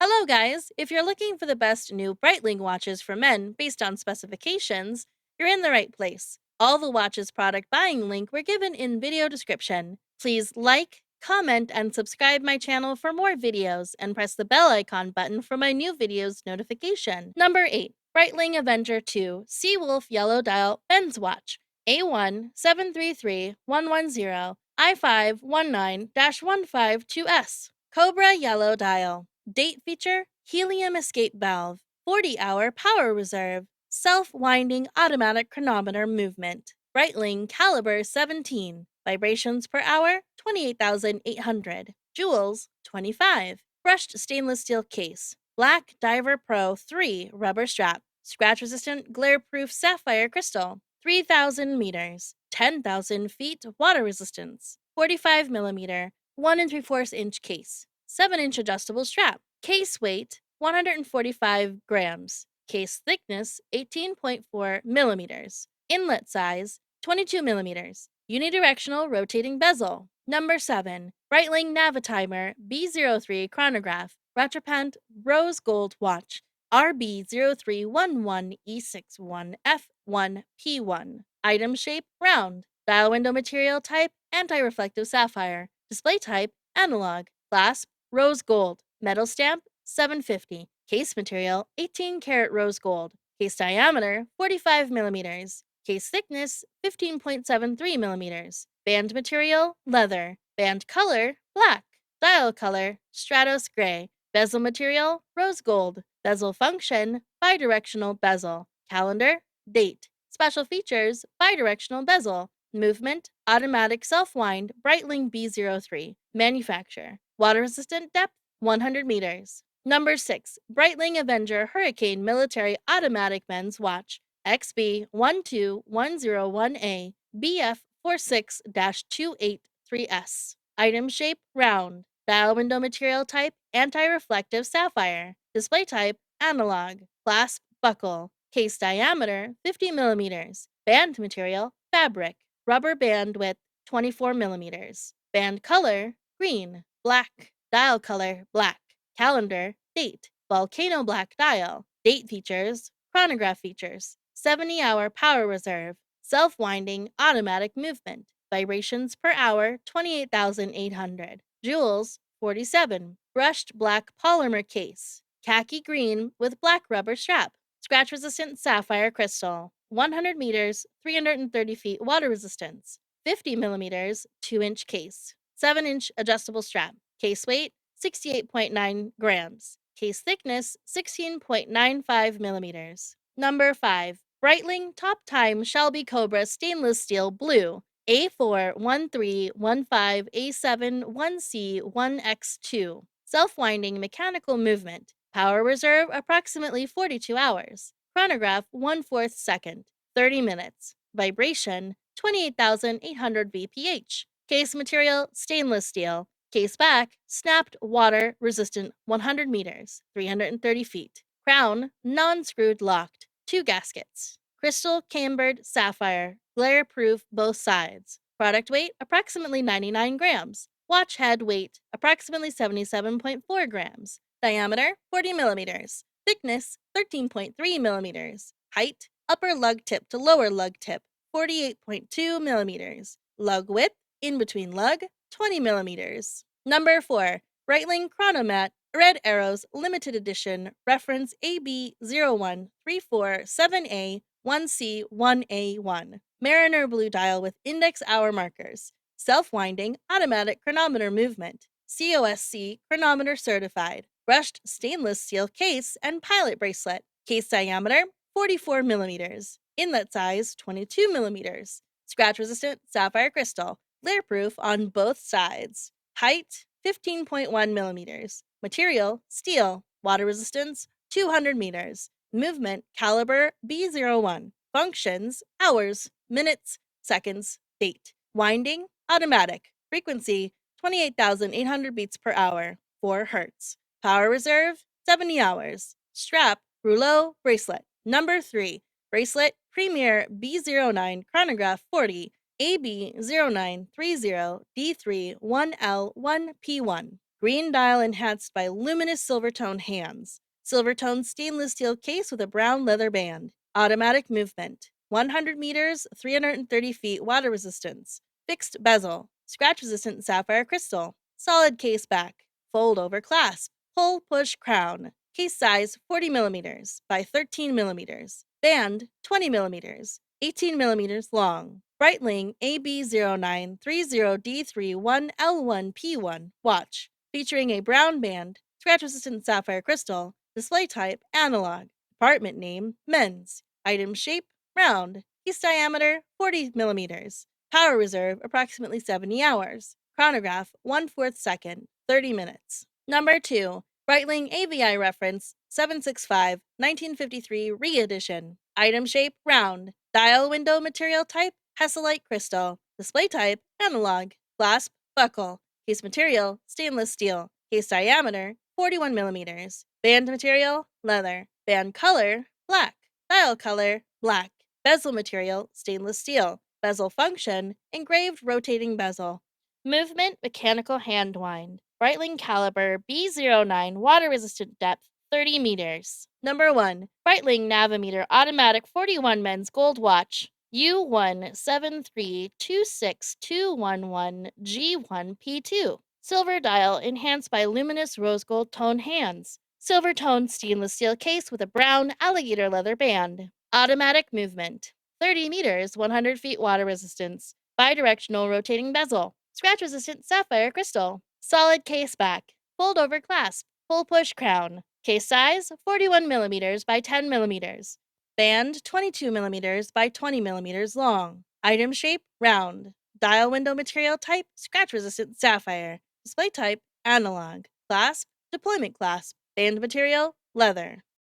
Hello, guys! If you're looking for the best new Breitling watches for men based on specifications, you're in the right place. All the watches product buying link were given in video description. Please like, comment, and subscribe my channel for more videos, and press the bell icon button for my new videos notification. Number 8. Breitling Avenger 2 Seawolf Yellow Dial Men's Watch A1 733110 I519-152S COBRA Yellow Dial. Date feature, helium escape valve, 40-hour power reserve, self-winding automatic chronometer movement, Breitling caliber 17, vibrations per hour 28,800, jewels 25, brushed stainless steel case, black Diver Pro 3 rubber strap, scratch-resistant glare-proof sapphire crystal, 3,000 meters, 10,000 feet water resistance, 45 millimeter, 1 3/4 inch case, 7-inch adjustable strap. Case weight 145 grams. Case thickness 18.4 millimeters. Inlet size 22 millimeters. Unidirectional rotating bezel. Number 7. Breitling Navitimer B03 Chronograph Rattrapante Rose Gold Watch RB0311E61F1P1. Item shape round. Dial window material type anti-reflective sapphire. Display type analog. Clasp rose gold. Metal stamp 750. Case material 18-karat rose gold. Case diameter 45 millimeters. Case thickness 15.73 millimeters. Band material leather. Band color black. Dial color Stratos gray. Bezel material rose gold. Bezel function bidirectional bezel. Calendar date. Special features bidirectional bezel. Movement automatic self-wind Breitling B03. Manufacturer water resistant depth 100 meters. Number 6. Breitling Avenger Hurricane Military Automatic Men's Watch XB12101A BF46-283S. Item shape round. Dial window material type anti-reflective sapphire. Display type analog. Clasp buckle. Case diameter 50 millimeters. Band material fabric. Rubber band width 24 millimeters. Band color green. Black. Dial color black. Calendar date. Volcano black dial. Date features. Chronograph features. 70-hour power reserve. Self-winding automatic movement. Vibrations per hour 28,800. Jewels 47. Brushed black polymer case. Khaki green with black rubber strap. Scratch resistant sapphire crystal. 100 meters, 330 feet water resistance. 50 millimeters, 2-inch case. 7-inch adjustable strap. Case weight 68.9 grams. Case thickness 16.95 millimeters. Number 5. Breitling Top Time Shelby Cobra Stainless Steel Blue A41315A71C1X2. Self-winding mechanical movement. Power reserve approximately 42 hours. Chronograph 1/4 second. 30 minutes. Vibration 28,800 VPH. Case material stainless steel. Case back snapped water resistant 100 meters, 330 feet. Crown non-screwed locked. 2 gaskets. Crystal cambered sapphire. Glare proof both sides. Product weight approximately 99 grams. Watch head weight approximately 77.4 grams. Diameter 40 millimeters. Thickness 13.3 millimeters. Height upper lug tip to lower lug tip 48.2 millimeters. Lug width in between lug 20 millimeters. Number 4. Breitling Chronomet Red Arrows Limited Edition Reference AB01347A1C1A1. Mariner blue dial with index hour markers. Self-winding automatic chronometer movement. COSC chronometer certified. Brushed stainless steel case and pilot bracelet. Case diameter 44 millimeters. Inlet size 22 millimeters. Scratch resistant sapphire crystal. Glare proof on both sides. Height 15.1 millimeters. Material steel. Water resistance 200 meters. Movement caliber B01. Functions hours, minutes, seconds, date. Winding automatic. Frequency 28,800 beats per hour. 4 hertz. Power reserve 70 hours. Strap rouleau bracelet. Number 3. Bracelet Premier B09 Chronograph 40 AB0930D3 1L1P1. Green dial enhanced by luminous silver tone hands. Silver tone stainless steel case with a brown leather band. Automatic movement. 100 meters, 330 feet water resistance. Fixed bezel. Scratch resistant sapphire crystal. Solid case back. Fold over clasp. Pull push crown. Case size 40 millimeters by 13 millimeters. Band 20 millimeters. 18 millimeters long. Breitling AB0930D31L1P1 watch, featuring a brown band, scratch-resistant sapphire crystal, display type analog, department name men's, item shape round, piece diameter 40 millimeters, power reserve approximately 70 hours, chronograph 1/4 second, 30 minutes. Number 2. Breitling Avi Reference 765 1953 re-edition. Item shape round. Dial window material type Hesalite crystal. Display type analog. Clasp buckle. Case material stainless steel. Case diameter 41 millimeters. Band material leather. Band color black. Dial color black. Bezel material stainless steel. Bezel function engraved rotating bezel. Movement mechanical hand wind. Breitling caliber B09 water resistant depth 30 meters. Number 1. Breitling Navitimer automatic 41 men's gold watch. U173262111G1P2. Silver dial enhanced by luminous rose gold tone hands. Silver toned stainless steel case with a brown alligator leather band. Automatic movement. 30 meters, 100 feet water resistance. Bidirectional rotating bezel. Scratch resistant sapphire crystal. Solid case back. Fold over clasp. Pull push crown. Case size 41 millimeters by 10 millimeters. Band 22 millimeters by 20 millimeters long. Item shape round. Dial window material type scratch resistant sapphire. Display type analog. Clasp deployment clasp. Band material leather.